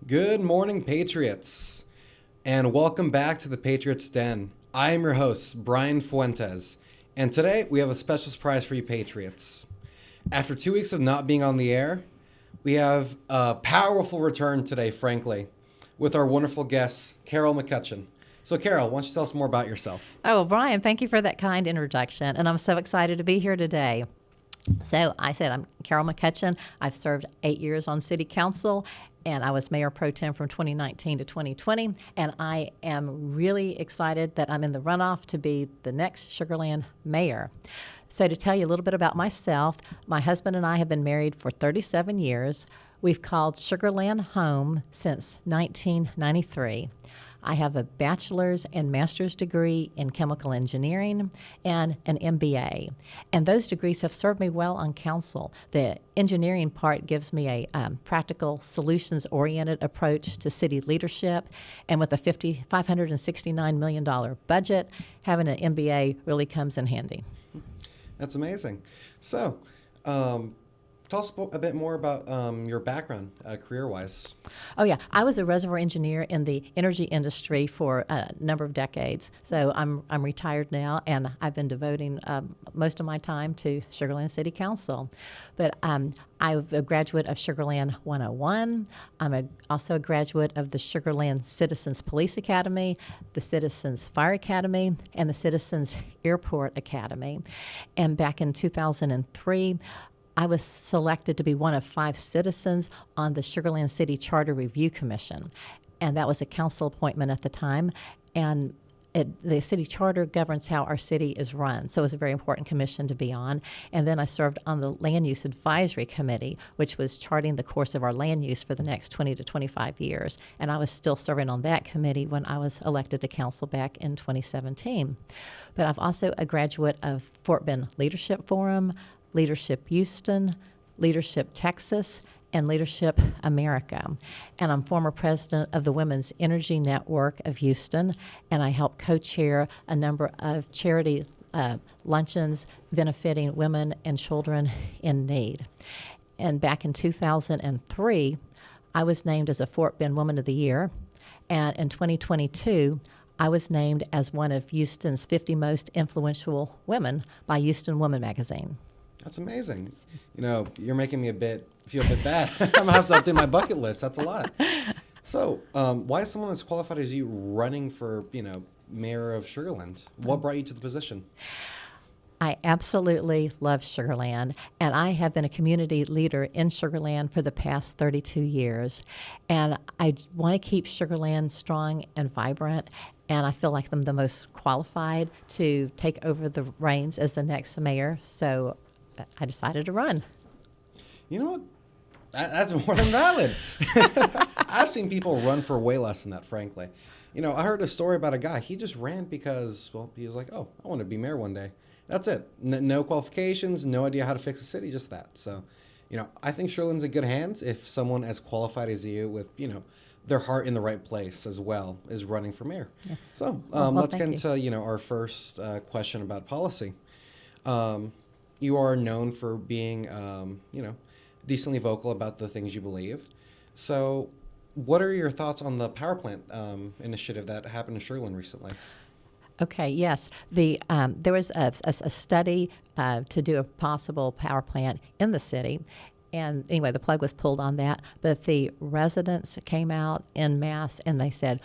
Good morning, Patriots, and welcome back to the Patriots Den. I am your host, Brian Fuentes, and today we have a special surprise for you, Patriots. After 2 weeks of not being on the air, we have a powerful return today, frankly, with our wonderful guest, Carol McCutcheon. So, Carol, why don't you tell us more about yourself? Oh, well, Brian, thank you for that kind introduction, and I'm so excited to be here today. So I said I'm Carol McCutcheon. I've served 8 years on City Council, and I was Mayor Pro Tem from 2019 to 2020, and I am really excited that I'm in the runoff to be the next SugarLand mayor. So to tell you a little bit about myself, my husband and I have been married for 37 years. We've called SugarLand home since 1993. I have a bachelor's and master's degree in chemical engineering and an MBA. And those degrees have served me well on council. The engineering part gives me a practical, solutions-oriented approach to city leadership. And with a $569 million budget, having an MBA really comes in handy. That's amazing. So, tell us a bit more about your background, career-wise. Oh, yeah. I was a reservoir engineer in the energy industry for a number of decades. So I'm retired now, and I've been devoting most of my time to SugarLand City Council. But I'm a graduate of SugarLand 101. I'm also a graduate of the SugarLand Citizens Police Academy, the Citizens Fire Academy, and the Citizens Airport Academy. And back in 2003, I was selected to be one of 5 citizens on the SugarLand City Charter Review Commission, and that was a council appointment at the time. And the city charter governs how our city is run, so it was a very important commission to be on. And then I served on the Land Use Advisory Committee, which was charting the course of our land use for the next 20 to 25 years. And I was still serving on that committee when I was elected to council back in 2017. But I've also a graduate of Fort Bend Leadership Forum, Leadership Houston, Leadership Texas, and Leadership America. And I'm former president of the Women's Energy Network of Houston, and I help co-chair a number of charity luncheons benefiting women and children in need. And back in 2003, I was named as a Fort Bend Woman of the Year, and in 2022, I was named as one of Houston's 50 most influential women by Houston Woman magazine. That's amazing. You know, you're making me feel a bit bad. I'm going to have to update my bucket list. That's a lot. So, why is someone as qualified as you running for, mayor of SugarLand? What brought you to the position? I absolutely love SugarLand, and I have been a community leader in SugarLand for the past 32 years. And I want to keep SugarLand strong and vibrant, and I feel like I'm the most qualified to take over the reins as the next mayor. So I decided to run. You know what? That's more than valid. I've seen people run for way less than that, frankly. I heard a story about a guy. He just ran because, he was like, oh, I want to be mayor one day. That's it. No qualifications, no idea how to fix a city, just that. So, I think SugarLand's in good hands if someone as qualified as you with, their heart in the right place as well is running for mayor. Yeah. So let's get into, our first question about policy. You are known for being, decently vocal about the things you believe. So what are your thoughts on the power plant initiative that happened in SugarLand recently? Okay, yes. There was a study to do a possible power plant in the city. And anyway, the plug was pulled on that. But the residents came out en masse and they said,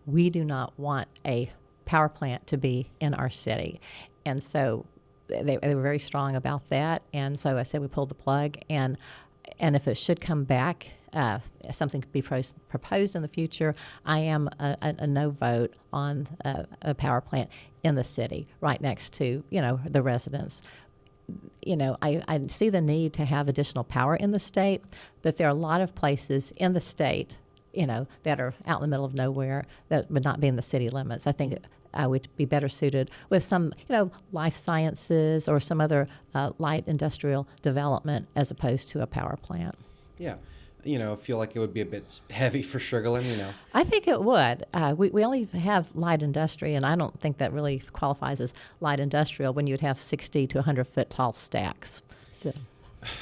we do not want a power plant to be in our city. And so they were very strong about that. And so I said we pulled the plug. And if it should come back, something could be proposed in the future, I am a no vote on a power plant in the city right next to, the residents. I see the need to have additional power in the state, but there are a lot of places in the state, that are out in the middle of nowhere that would not be in the city limits. I think would be better suited with some, life sciences or some other light industrial development as opposed to a power plant. Yeah. Feel like it would be a bit heavy for SugarLand, I think it would. We only have light industry, and I don't think that really qualifies as light industrial when you'd have 60 to 100 foot tall stacks. So.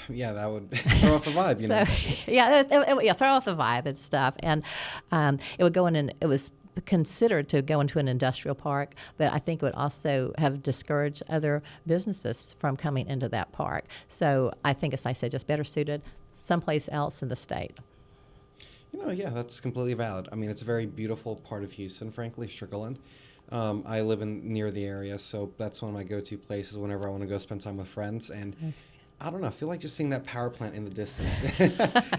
Yeah, that would throw off the vibe, you know. So, yeah, yeah, throw off the vibe and stuff. And it would go in, and it was considered to go into an industrial park, but I think it would also have discouraged other businesses from coming into that park. So I think, as I said, just better suited someplace else in the state. Yeah, that's completely valid. I mean, it's a very beautiful part of Houston, frankly, SugarLand. I live near the area, so that's one of my go-to places whenever I want to go spend time with friends. And I don't know, I feel like just seeing that power plant in the distance.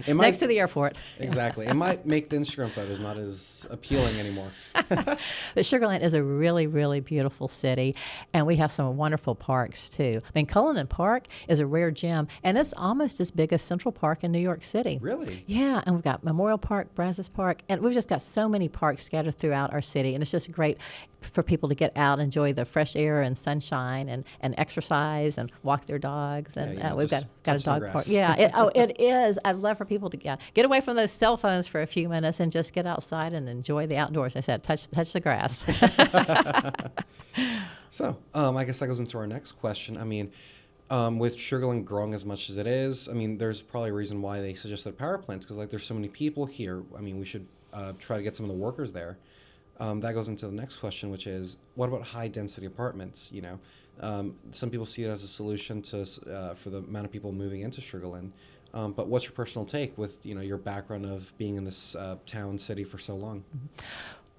Next to the airport. Exactly. It might make the Instagram photos not as appealing anymore. But SugarLand is a really, really beautiful city, and we have some wonderful parks, too. I mean, Cullinan Park is a rare gem, and it's almost as big as Central Park in New York City. Really? Yeah, and we've got Memorial Park, Brazos Park, and we've just got so many parks scattered throughout our city, and it's just great for people to get out, enjoy the fresh air and sunshine, and exercise and walk their dogs. And we've got a dog park. Yeah, it is. I'd love for people to get away from those cell phones for a few minutes and just get outside and enjoy the outdoors. I said, touch the grass. So, I guess that goes into our next question. I mean, with SugarLand growing as much as it is, I mean, there's probably a reason why they suggested power plants, because there's so many people here. I mean, we should try to get some of the workers there. That goes into the next question, which is, what about high-density apartments? Some people see it as a solution to for the amount of people moving into SugarLand. But what's your personal take with your background of being in this city for so long?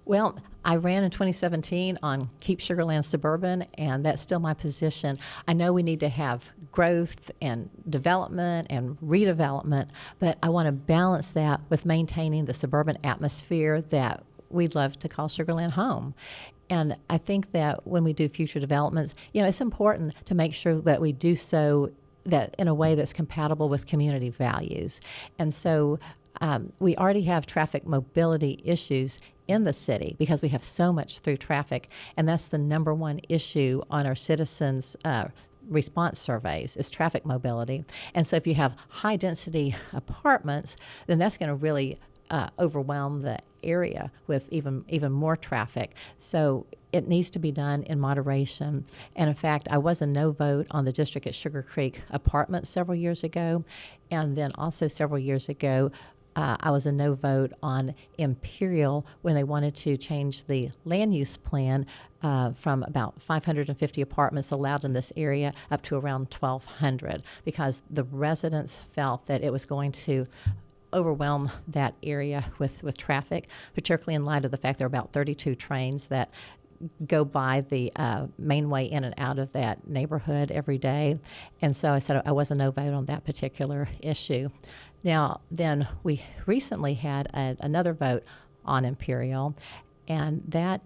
Well, I ran in 2017 on Keep SugarLand Suburban, and that's still my position. I know we need to have growth and development and redevelopment, but I want to balance that with maintaining the suburban atmosphere that we'd love to call SugarLand home. And I think that when we do future developments, it's important to make sure that we do so that in a way that's compatible with community values. And so we already have traffic mobility issues in the city because we have so much through traffic, and that's the number one issue on our citizens' response surveys is traffic mobility. And so if you have high density apartments, then that's going to really overwhelm the area with even more traffic. So it needs to be done in moderation. And in fact, I was a no vote on the district at Sugar Creek Apartments several years ago. And then also several years ago, I was a no vote on Imperial when they wanted to change the land use plan from about 550 apartments allowed in this area up to around 1,200 because the residents felt that it was going to overwhelm that area with traffic, particularly in light of the fact there are about 32 trains that go by the main way in and out of that neighborhood every day. And so I said I was a no vote on that particular issue. Now, then we recently had another vote on Imperial, and that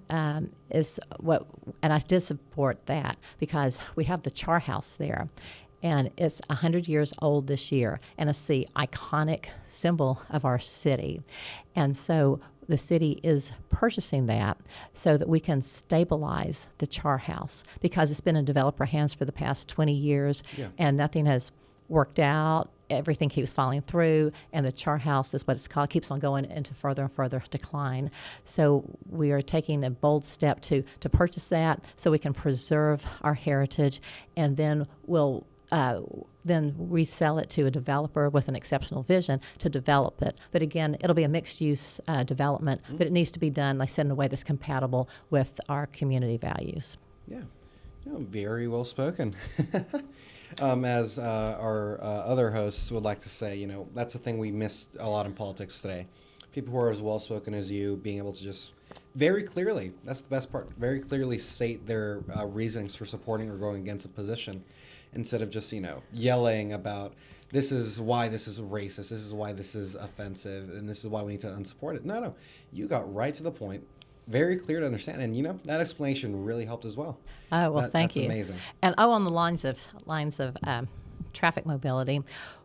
is what, and I did support that because we have the Char House there. And it's 100 years old this year, and it's the iconic symbol of our city. And so the city is purchasing that so that we can stabilize the Char House because it's been in developer hands for the past 20 years, and nothing has worked out. Everything keeps falling through, and the Char House is what it's called, keeps on going into further and further decline. So we are taking a bold step to purchase that so we can preserve our heritage, and then we'll then resell it to a developer with an exceptional vision to develop it. But again, it'll be a mixed-use development, but it needs to be done, like I said, in a way that's compatible with our community values. Yeah, very well spoken. As our other hosts would like to say, that's the thing we missed a lot in politics today. People who are as well spoken as you, being able to just very clearly, that's the best part, very clearly state their reasons for supporting or going against a position, instead of just, yelling about this is why this is racist, this is why this is offensive, and this is why we need to unsupport it. No, you got right to the point. Very clear to understand, and that explanation really helped as well. Oh well, thank you. That's amazing. And on the lines of traffic mobility,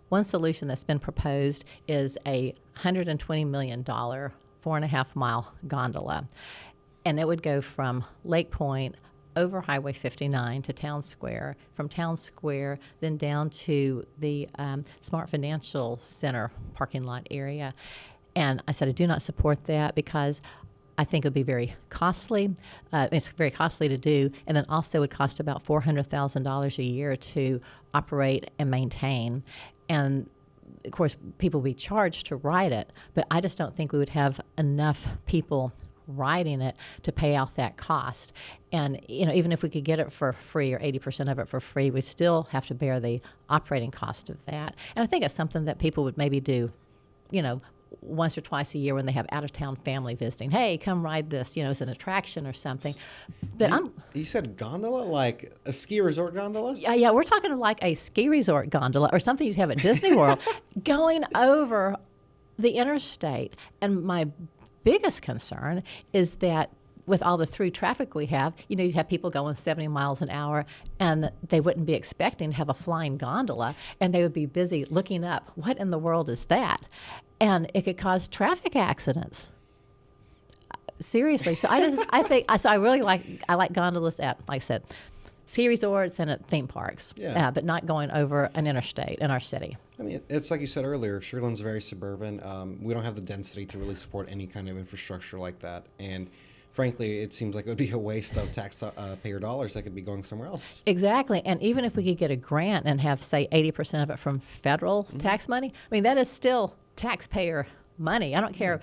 one solution that's been proposed is a $120 million 4.5 mile gondola, and it would go from Lake Point over Highway 59 to Town Square, from Town Square then down to the Smart Financial Center parking lot area. And I said I do not support that because I think it would be very costly. It's very costly to do, and then also would cost about $400,000 a year to operate and maintain. and of course, people would be charged to ride it, but I just don't think we would have enough people riding it to pay off that cost. And, even if we could get it for free or 80% of it for free, we still have to bear the operating cost of that. And I think it's something that people would maybe do, once or twice a year when they have out-of-town family visiting. Hey, come ride this, as an attraction or something. But You said gondola, like a ski resort gondola? Yeah, we're talking like a ski resort gondola or something you'd have at Disney World going over the interstate. And my biggest concern is that with all the through traffic we have, you'd have people going 70 miles an hour, and they wouldn't be expecting to have a flying gondola, and they would be busy looking up, what in the world is that? And it could cause traffic accidents. Seriously. So I really like gondolas at, like I said, ski resorts and at theme parks, but not going over an interstate in our city. I mean, it's like you said earlier, Sugar Land's very suburban. We don't have the density to really support any kind of infrastructure like that. And frankly, it seems like it would be a waste of taxpayer dollars that could be going somewhere else. Exactly. And even if we could get a grant and have, say, 80% of it from federal tax money, I mean, that is still taxpayer money. I don't care,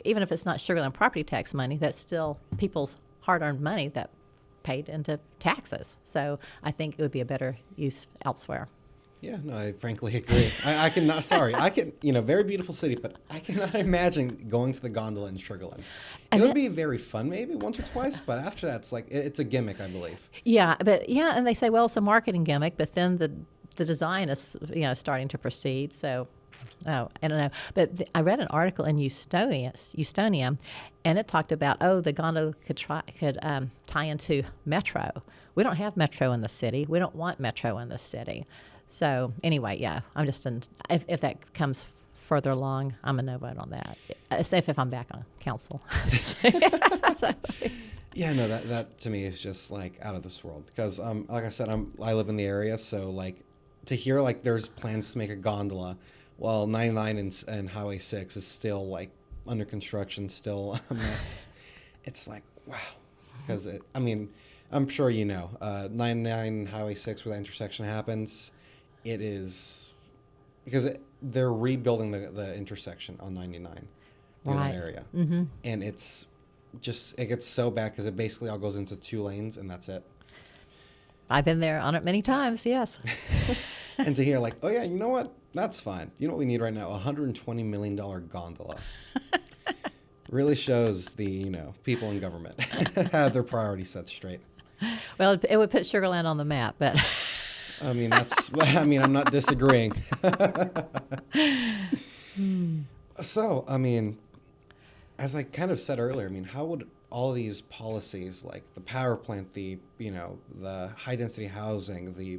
even if it's not Sugar Land property tax money, that's still people's hard-earned money that paid into taxes. So I think it would be a better use elsewhere. Yeah, no, I frankly agree. I cannot, sorry, I can, very beautiful city, but I cannot imagine going to the gondola in Sugar Land. It would be very fun maybe once or twice, but after that, it's like, it's a gimmick, I believe. Yeah, and they say, well, it's a marketing gimmick, but then the design is, starting to proceed, so... Oh, I don't know. But I read an article in Estonia, and it talked about, the gondola could tie into Metro. We don't have Metro in the city. We don't want Metro in the city. So anyway, yeah, I'm just if that comes further along, I'm a no vote on that. Safe if I'm back on council. Yeah, no, that to me is just like out of this world because, like I said, I live in the area, so like to hear like there's plans to make a gondola. Well, 99 and Highway 6 is still like under construction, still a mess. It's like, wow. Because, I'm sure 99 Highway 6 where that intersection happens, it is, because they're rebuilding the intersection on 99 in that area. Mm-hmm. And it gets so bad because it basically all goes into 2 lanes and that's it. I've been there on it many times, yes. And to hear like, oh yeah, you know what? That's fine. You know what we need right now? A $120 million gondola. Really shows the, people in government have their priorities set straight. Well, it would put Sugar Land on the map, but... I'm not disagreeing. So, as I kind of said earlier, how would all these policies like the power plant, the high density housing, the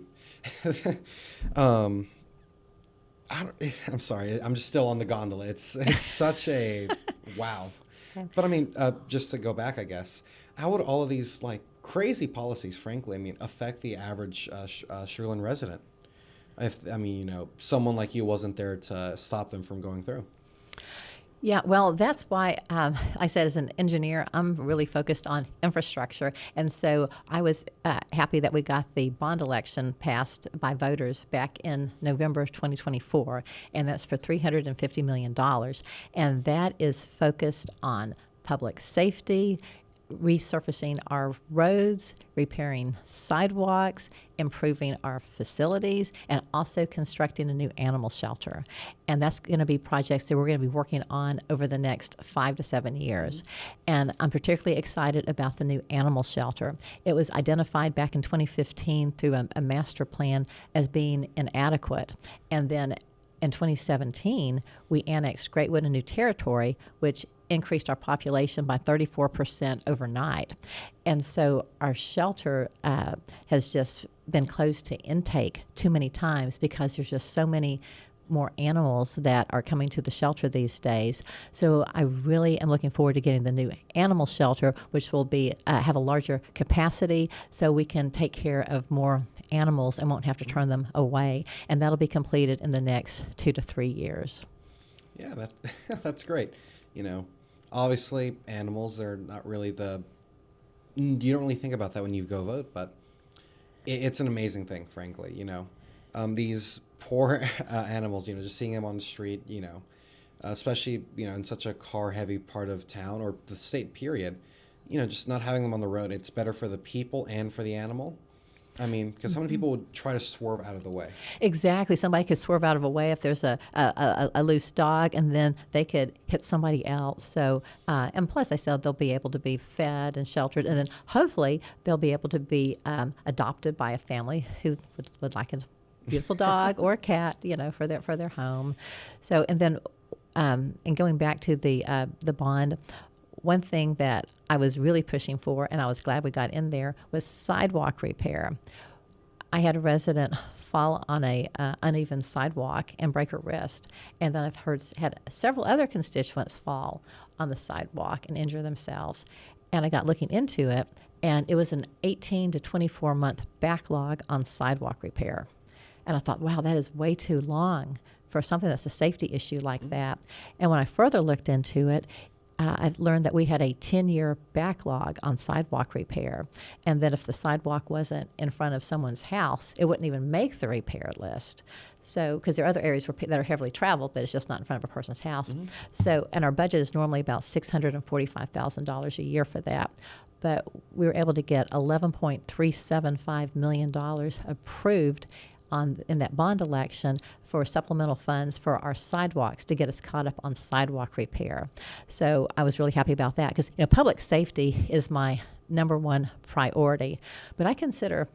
I'm sorry, I'm just still on the gondola. It's such a wow. But just to go back, I guess, how would all of these like crazy policies, frankly, affect the average Sugar Land resident? If someone like you wasn't there to stop them from going through. Yeah, well, that's why I said as an engineer, I'm really focused on infrastructure. And so I was happy that we got the bond election passed by voters back in November 2024, and that's for $350 million. And that is focused on public safety, resurfacing our roads, repairing sidewalks, improving our facilities, and also constructing a new animal shelter. And that's going to be projects that we're going to be working on over the next 5 to 7 years. And I'm particularly excited about the new animal shelter. It was identified back in 2015 through a master plan as being inadequate. And then in 2017, we annexed Greatwood and New Territory, which increased our population by 34% overnight. And so our shelter has just been closed to intake too many times because there's just so many more animals that are coming to the shelter these days. So I really am looking forward to getting the new animal shelter, which will be have a larger capacity so we can take care of more animals and won't have to turn them away. And that'll be completed in the next 2 to 3 years. Yeah, that's great. Obviously animals, they're not really you don't really think about that when you go vote, but it's an amazing thing, frankly. These poor animals, just seeing them on the street, especially, in such a car heavy part of town or the state period, just not having them on the road. It's better for the people and for the animal. I mean, because so many people would try to swerve out of the way. Exactly. Somebody could swerve out of a way if there's a loose dog, and then they could hit somebody else. So, and plus, they said they'll be able to be fed and sheltered, and then hopefully they'll be able to be adopted by a family who would like a beautiful dog or a cat, for their home. So, and then, and going back to the bond. One thing that I was really pushing for, and I was glad we got in there, was sidewalk repair. I had a resident fall on a uneven sidewalk and break her wrist, and then I've had several other constituents fall on the sidewalk and injure themselves. And I got looking into it, and it was an 18 to 24 month backlog on sidewalk repair. And I thought, wow, that is way too long for something that's a safety issue like that. And when I further looked into it, I've learned that we had a 10-year backlog on sidewalk repair, and that if the sidewalk wasn't in front of someone's house, it wouldn't even make the repair list. So, because there are other areas that are heavily traveled, but it's just not in front of a person's house. Mm-hmm. So, and our budget is normally about $645,000 a year for that. But we were able to get $11.375 million approved in that bond election for supplemental funds for our sidewalks to get us caught up on sidewalk repair. So I was really happy about that because public safety is my number one priority. But I consider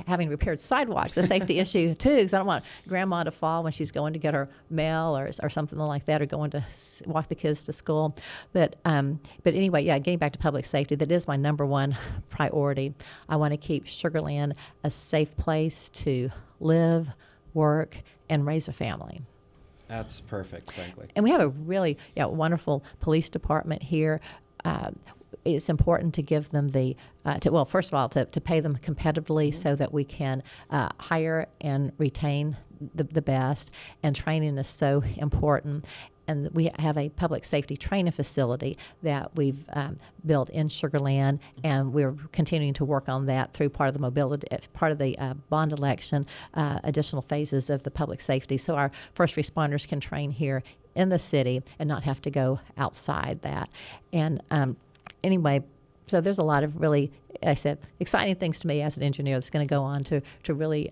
having repaired sidewalks a safety issue too, because I don't want grandma to fall when she's going to get her mail or something like that, or going to walk the kids to school. But anyway, getting back to public safety, that is my number one priority. I want to keep SugarLand a safe place to live, work, and raise a family. That's perfect, frankly. And we have a really wonderful police department here. It's important to give them first of all, to pay them competitively so that we can hire and retain the best. And training is so important. And we have a public safety training facility that we've built in SugarLand, and we're continuing to work on that through part of the mobility, part of the bond election, additional phases of the public safety, so our first responders can train here in the city and not have to go outside that. And anyway, so there's a lot of really, I said, exciting things to me as an engineer that's going to go on to really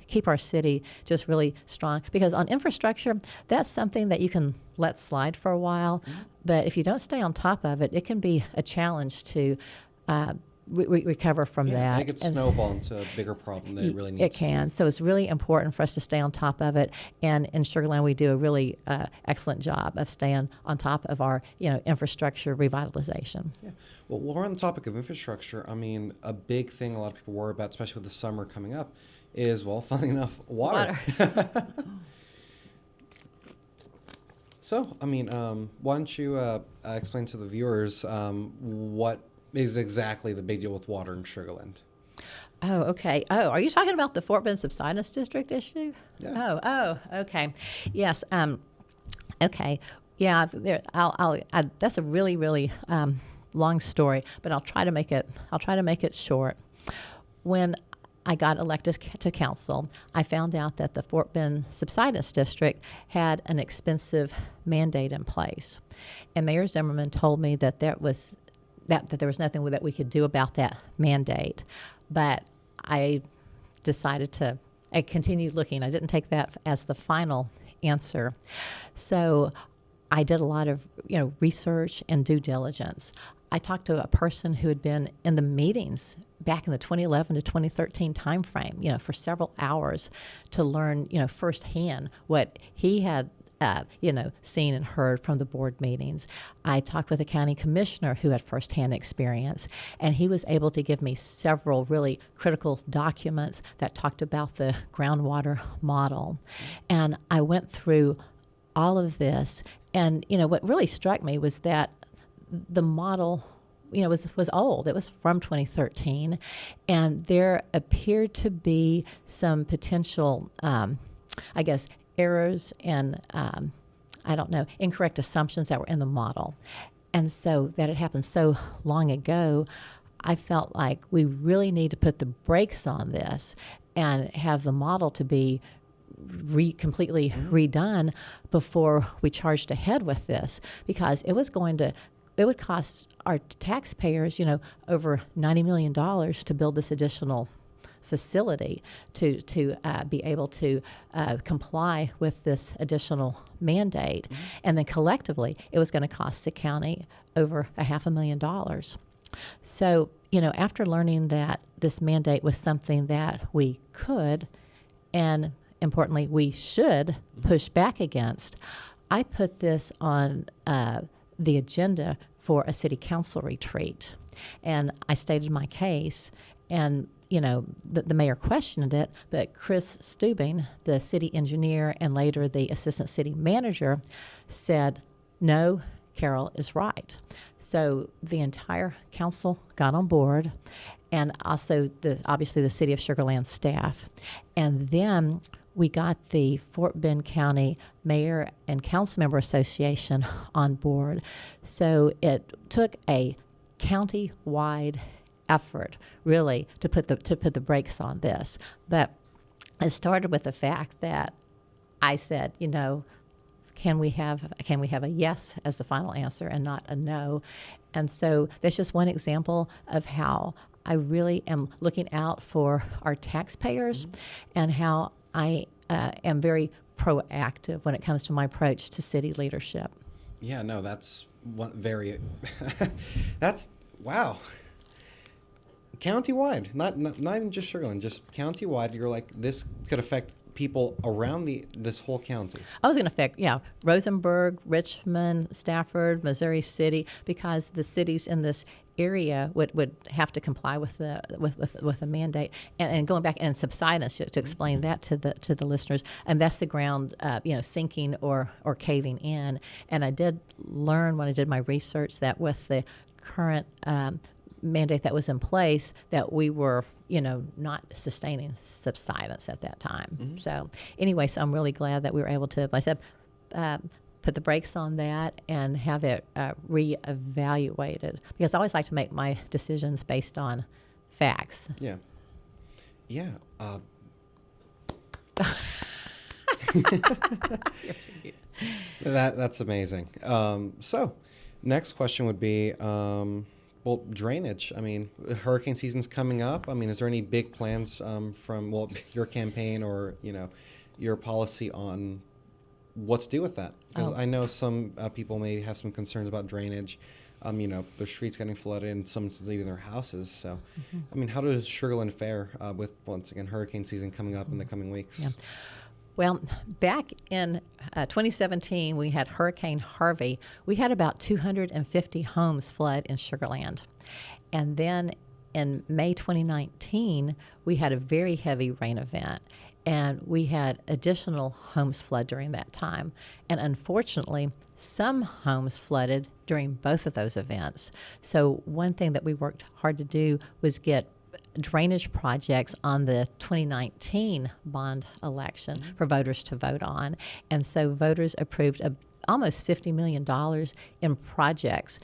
keep our city just really strong. Because on infrastructure, that's something that you can let slide for a while. Mm-hmm. But if you don't stay on top of it, it can be a challenge to recover from that. It could snowball into a bigger problem that it really needs. It can. So it's really important for us to stay on top of it. And in SugarLand, we do a really excellent job of staying on top of our infrastructure revitalization. Yeah. Well, while we're on the topic of infrastructure, I mean, a big thing a lot of people worry about, especially with the summer coming up, is, well, funnily enough, water. So, I mean, why don't you explain to the viewers what is exactly the big deal with water in SugarLand? Oh, okay. Oh, are you talking about the Fort Bend Subsidence District issue? Yeah. Oh, okay. Yes. Okay. Yeah. That's a really, really long story, but I'll try to make it short. When I got elected to council, I found out that the Fort Bend Subsidence District had an expensive mandate in place, and Mayor Zimmerman told me that there was nothing that we could do about that mandate. But I decided I continued looking. I didn't take that as the final answer. So I did a lot of research and due diligence. I talked to a person who had been in the meetings back in the 2011 to 2013 timeframe, for several hours to learn, firsthand what he had seen and heard from the board meetings. I talked with a county commissioner who had firsthand experience, and he was able to give me several really critical documents that talked about the groundwater model. And I went through all of this, and what really struck me was that the model was old. It was from 2013, and there appeared to be some potential errors and incorrect assumptions that were in the model. And so that had happened so long ago, I felt like we really need to put the brakes on this and have the model to be completely redone before we charged ahead with this, because it would cost our taxpayers, over $90 million to build this additional facility to be able to comply with this additional mandate. And then collectively, it was going to cost the county over $500,000. So, after learning that this mandate was something that we could, and importantly, we should push back against, I put this on the agenda for a city council retreat. And I stated my case, and the mayor questioned it, but Chris Stubing, the city engineer and later the assistant city manager, said, no, Carol is right. So the entire council got on board, and also obviously the city of SugarLand staff. And then we got the Fort Bend County Mayor and Council Member Association on board. So it took a county-wide effort, really, to put the brakes on this. But it started with the fact that I said, can we have a yes as the final answer and not a no? And so that's just one example of how I really am looking out for our taxpayers, and how I am very proactive when it comes to my approach to city leadership. Yeah, no, that's that's, wow. Countywide, not even just SugarLand, just countywide. You're like, this could affect people around this whole county. I was going to affect, Rosenberg, Richmond, Stafford, Missouri City, because the cities in this area would have to comply with the mandate. And going back and subsidence, to explain that to the listeners, and that's the ground sinking or caving in. And I did learn when I did my research that with the current mandate that was in place, that we were not sustaining subsidence at that time. So anyway, so I'm really glad that we were able to, like I said, put the brakes on that and have it reevaluated, because I always like to make my decisions based on facts. Yeah. That's amazing. So next question would be, drainage. I mean, hurricane season's coming up. I mean, is there any big plans from your campaign or your policy on what to do with that? Because I know some people may have some concerns about drainage. Their streets getting flooded and some leaving their houses. So, I mean, how does SugarLand fare with, once again, hurricane season coming up in the coming weeks? Yeah. Well, back in 2017, we had Hurricane Harvey. We had about 250 homes flood in SugarLand. And then in May 2019, we had a very heavy rain event, and we had additional homes flood during that time. And unfortunately, some homes flooded during both of those events. So one thing that we worked hard to do was get drainage projects on the 2019 bond election for voters to vote on. And so voters approved almost $50 million in projects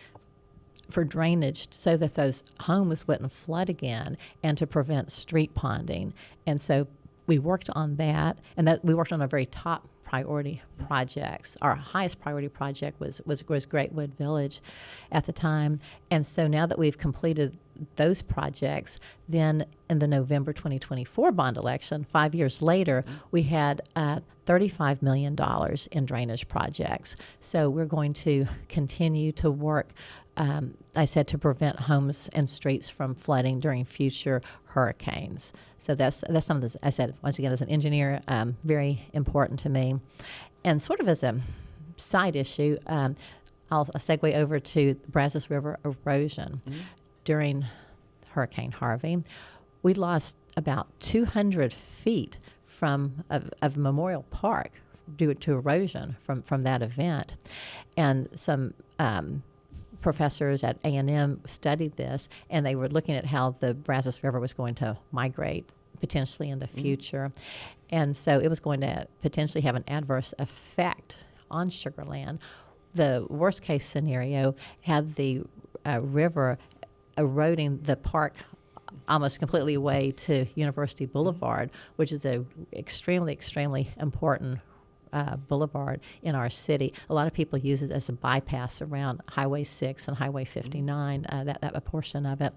for drainage so that those homes wouldn't flood again and to prevent street ponding. And so we worked on that, and that we worked on a very top priority projects. Our highest priority project was Greatwood Village at the time. And so now that we've completed those projects, then in the November 2024 bond election, 5 years later, we had $35 million in drainage projects. So we're going to continue to work, I said, to prevent homes and streets from flooding during future hurricanes. So that's something that, I said, once again, as an engineer, very important to me. And sort of as a side issue, I'll segue over to the Brazos River erosion. During Hurricane Harvey, we lost about 200 feet of Memorial Park due to erosion from that event. And some professors at A&M studied this, and they were looking at how the Brazos River was going to migrate potentially in the future. And so it was going to potentially have an adverse effect on SugarLand. The worst case scenario had the river eroding the park almost completely away to University Boulevard, which is a extremely important boulevard in our city. A lot of people use it as a bypass around Highway 6 and Highway 59, that portion of it.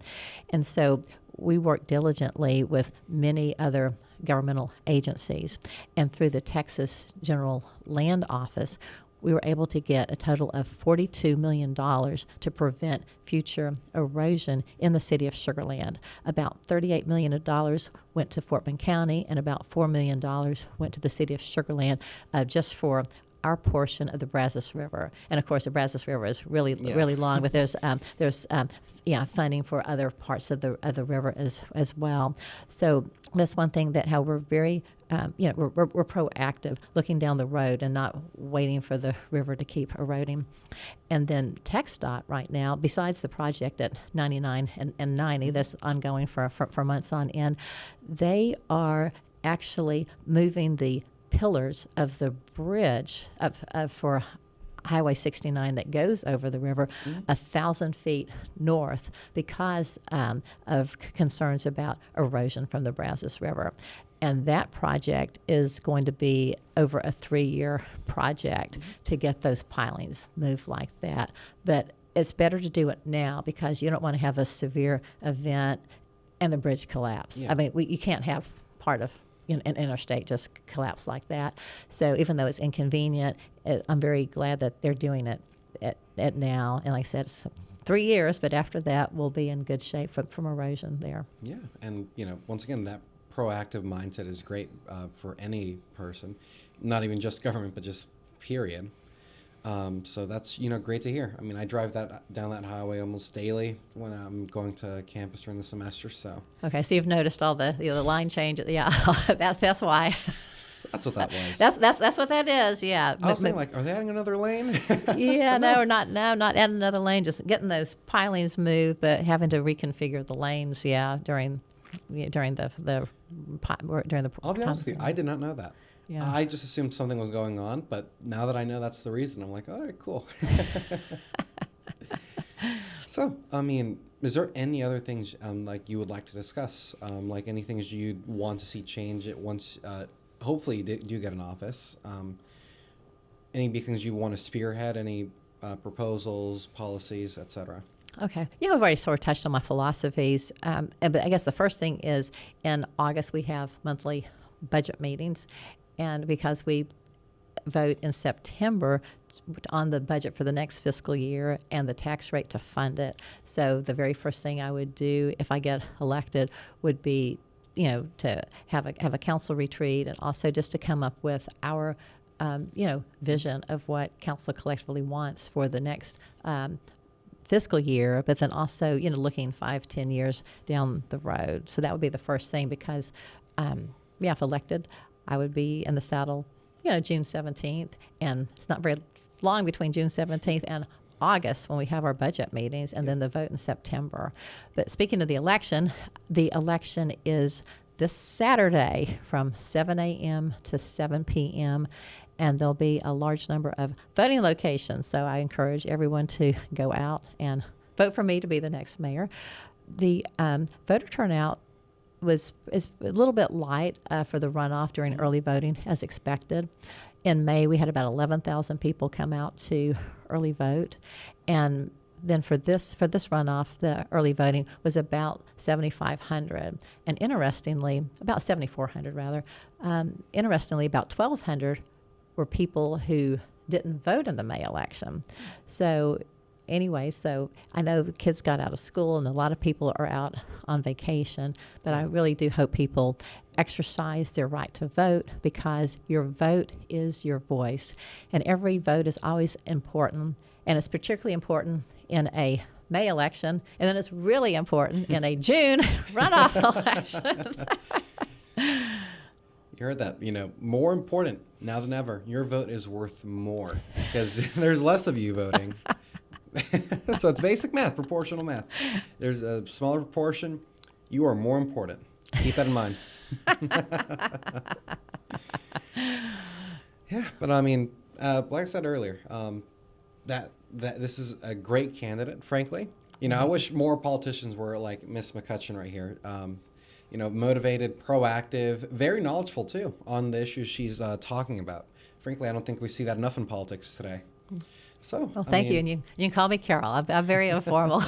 And so we work diligently with many other governmental agencies. And through the Texas General Land Office, we were able to get a total of $42 million to prevent future erosion in the city of SugarLand. About $38 million went to Fort Bend County, and about $4 million went to the city of SugarLand just for our portion of the Brazos River. And of course, the Brazos River is really long, but there's funding for other parts of the river as well. So that's one thing that how we're very we're proactive, looking down the road and not waiting for the river to keep eroding. And then TxDOT right now, besides the project at 99 and 90 that's ongoing for months on end, they are actually moving the pillars of the bridge for Highway 69 that goes over the river 1,000 feet north because of concerns about erosion from the Brazos River. And that project is going to be over a 3-year project to get those pilings moved like that. But it's better to do it now because you don't want to have a severe event and the bridge collapse. Yeah. I mean, you can't have part of an interstate just collapse like that. So even though it's inconvenient, I'm very glad that they're doing it at now. And like I said, it's 3 years, but after that, we'll be in good shape from erosion there. Yeah, and once again, that proactive mindset is great for any person, not even just government, but just period. So that's great to hear. I mean, I drive down that highway almost daily when I'm going to campus during the semester. So okay, so you've noticed all the line change. Yeah, that's why. So that's what that was. That's what that is. Yeah. I was thinking, like, are they adding another lane? Yeah, no, not adding another lane. Just getting those pilings moved, but having to reconfigure the lanes. Yeah, during the I'll be honest with you, I did not know that. Yeah. I just assumed something was going on, but now that I know that's the reason, I'm like, all right, cool. So, I mean, is there any other things like you would like to discuss? Like any things you'd want to see change it once, hopefully you do get an office? Any things you want to spearhead, any proposals, policies, etc.? Okay. Yeah, we've already sort of touched on my philosophies. But I guess the first thing is in August we have monthly budget meetings. And because we vote in September on the budget for the next fiscal year and the tax rate to fund it. So the very first thing I would do if I get elected would be, to have a council retreat and also just to come up with our, vision of what council collectively wants for the next fiscal year, but then also, looking 5-10 years down the road. So that would be the first thing because, if elected, I would be in the saddle, June 17th, and it's not very long between June 17th and August when we have our budget meetings, and then the vote in September. But speaking of the election is this Saturday from 7 a.m. to 7 p.m., and there'll be a large number of voting locations. So I encourage everyone to go out and vote for me to be the next mayor. The voter turnout is a little bit light for the runoff during early voting as expected. In May, we had about 11,000 people come out to early vote. And then for this runoff, the early voting was about 7,500. And interestingly, about 7,400 rather. Interestingly, about 1,200 were people who didn't vote in the May election. So anyway, so I know the kids got out of school and a lot of people are out on vacation, but I really do hope people exercise their right to vote because your vote is your voice. And every vote is always important, and it's particularly important in a May election, and then it's really important in a June runoff election. You heard that, more important now than ever. Your vote is worth more because there's less of you voting. So it's basic math, proportional math. There's a smaller proportion. You are more important. Keep that in mind. Yeah, but I mean, like I said earlier, that this is a great candidate, frankly. I wish more politicians were like Miss McCutcheon right here. Motivated, proactive, very knowledgeable too on the issues she's talking about. Frankly, I don't think we see that enough in politics today. So, well, thank you, and you can call me Carol. I'm very informal.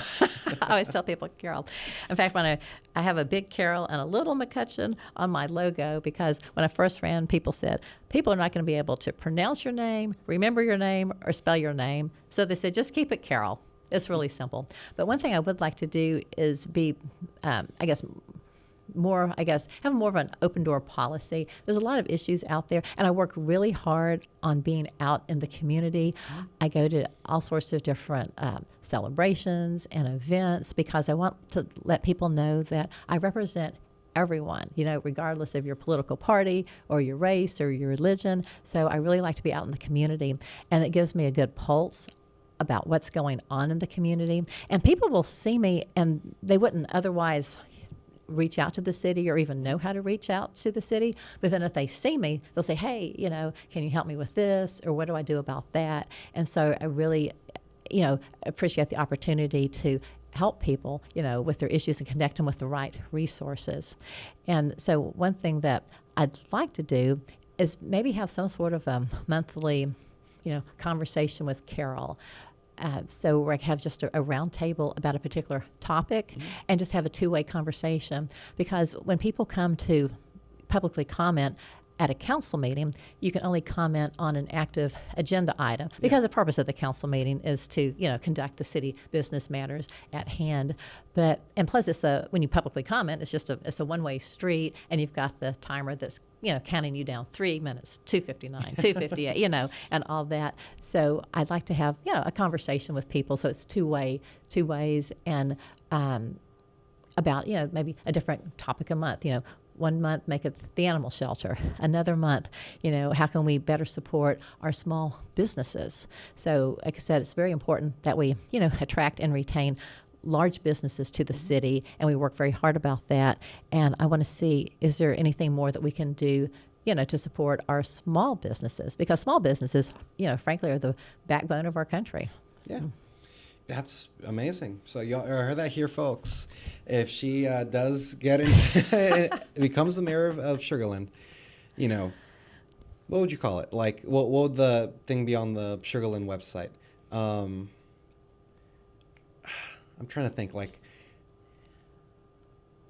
I always tell people Carol. In fact, when I have a big Carol and a little McCutcheon on my logo, because when I first ran, people said people are not going to be able to pronounce your name, remember your name, or spell your name. So they said just keep it Carol. It's really simple. But one thing I would like to do is be, have more of an open door policy. There's a lot of issues out there, and I work really hard on being out in the community. I go to all sorts of different celebrations and events because I want to let people know that I represent everyone, regardless of your political party or your race or your religion. So I really like to be out in the community, and it gives me a good pulse about what's going on in the community. And people will see me, and they wouldn't otherwise reach out to the city or even know how to reach out to the city. But then if they see me, they'll say, hey, can you help me with this? Or what do I do about that? And so I really, appreciate the opportunity to help people, with their issues and connect them with the right resources. And so one thing that I'd like to do is maybe have some sort of a monthly, conversation with Carol. So we have just a round table about a particular topic and just have a two-way conversation. Because when people come to publicly comment at a council meeting, you can only comment on an active agenda item because the purpose of the council meeting is to, conduct the city business matters at hand. And plus, when you publicly comment, it's a one-way street, and you've got the timer that's counting you down 3 minutes, 2:59, 2:58, and all that. So I'd like to have a conversation with people, so it's two ways, and about maybe a different topic a month. 1 month, make it the animal shelter. Another month, how can we better support our small businesses? So, like I said, it's very important that we, attract and retain large businesses to the city, and we work very hard about that. And I want to see, is there anything more that we can do, to support our small businesses? Because small businesses, frankly, are the backbone of our country. Yeah. That's amazing. So y'all heard that here, folks. If she does get into becomes the mayor of SugarLand, what would you call it? Like, what would the thing be on the SugarLand website? I'm trying to think, like,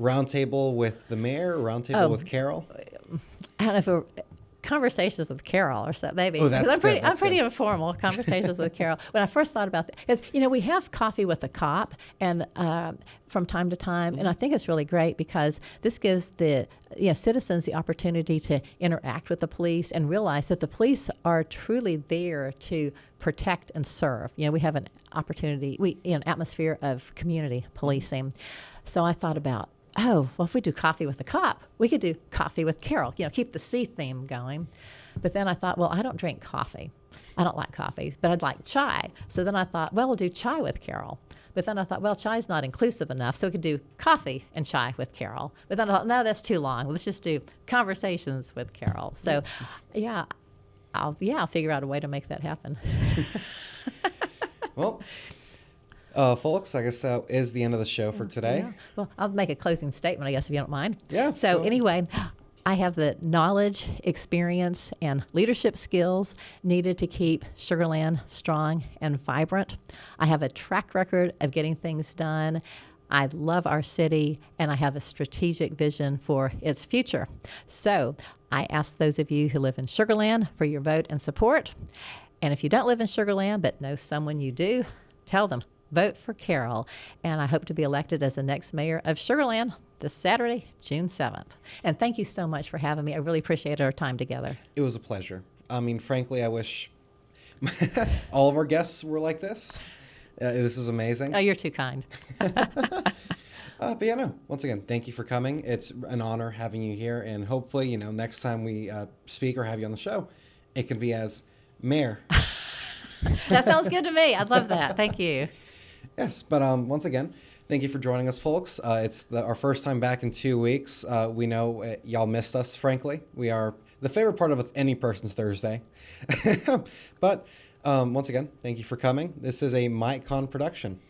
roundtable with the mayor, roundtable with Carol. I don't know if conversations with Carol or something, maybe. Oh, that's good. I'm pretty informal. Conversations with Carol. When I first thought about that, is we have coffee with a cop, and from time to time, and I think it's really great because this gives the citizens the opportunity to interact with the police and realize that the police are truly there to protect and serve. We have an opportunity, an atmosphere of community policing. So I thought about, well, if we do coffee with the cop, we could do coffee with Carol, keep the C theme going. But then I thought, well, I don't drink coffee. I don't like coffee, but I'd like chai. So then I thought, well, we'll do chai with Carol. But then I thought, well, chai's not inclusive enough, so we could do coffee and chai with Carol. But then I thought, no, that's too long. Let's just do conversations with Carol. So, I'll figure out a way to make that happen. Well, folks, I guess that is the end of the show for today. Yeah. Well, I'll make a closing statement, I guess, if you don't mind. Yeah. So anyway, I have the knowledge, experience, and leadership skills needed to keep SugarLand strong and vibrant. I have a track record of getting things done. I love our city, and I have a strategic vision for its future. So I ask those of you who live in SugarLand for your vote and support. And if you don't live in SugarLand but know someone you do, tell them. Vote for Carol, and I hope to be elected as the next mayor of SugarLand this Saturday, June 7th. And thank you so much for having me. I really appreciated our time together. It was a pleasure. I mean, frankly, I wish all of our guests were like this. This is amazing. Oh, you're too kind. But once again, thank you for coming. It's an honor having you here, and hopefully, next time we speak or have you on the show, it can be as mayor. That sounds good to me. I'd love that. Thank you. Yes, but once again, thank you for joining us, folks. It's our first time back in 2 weeks. We know y'all missed us, frankly. We are the favorite part of any person's Thursday. But once again, thank you for coming. This is a MikeCon production.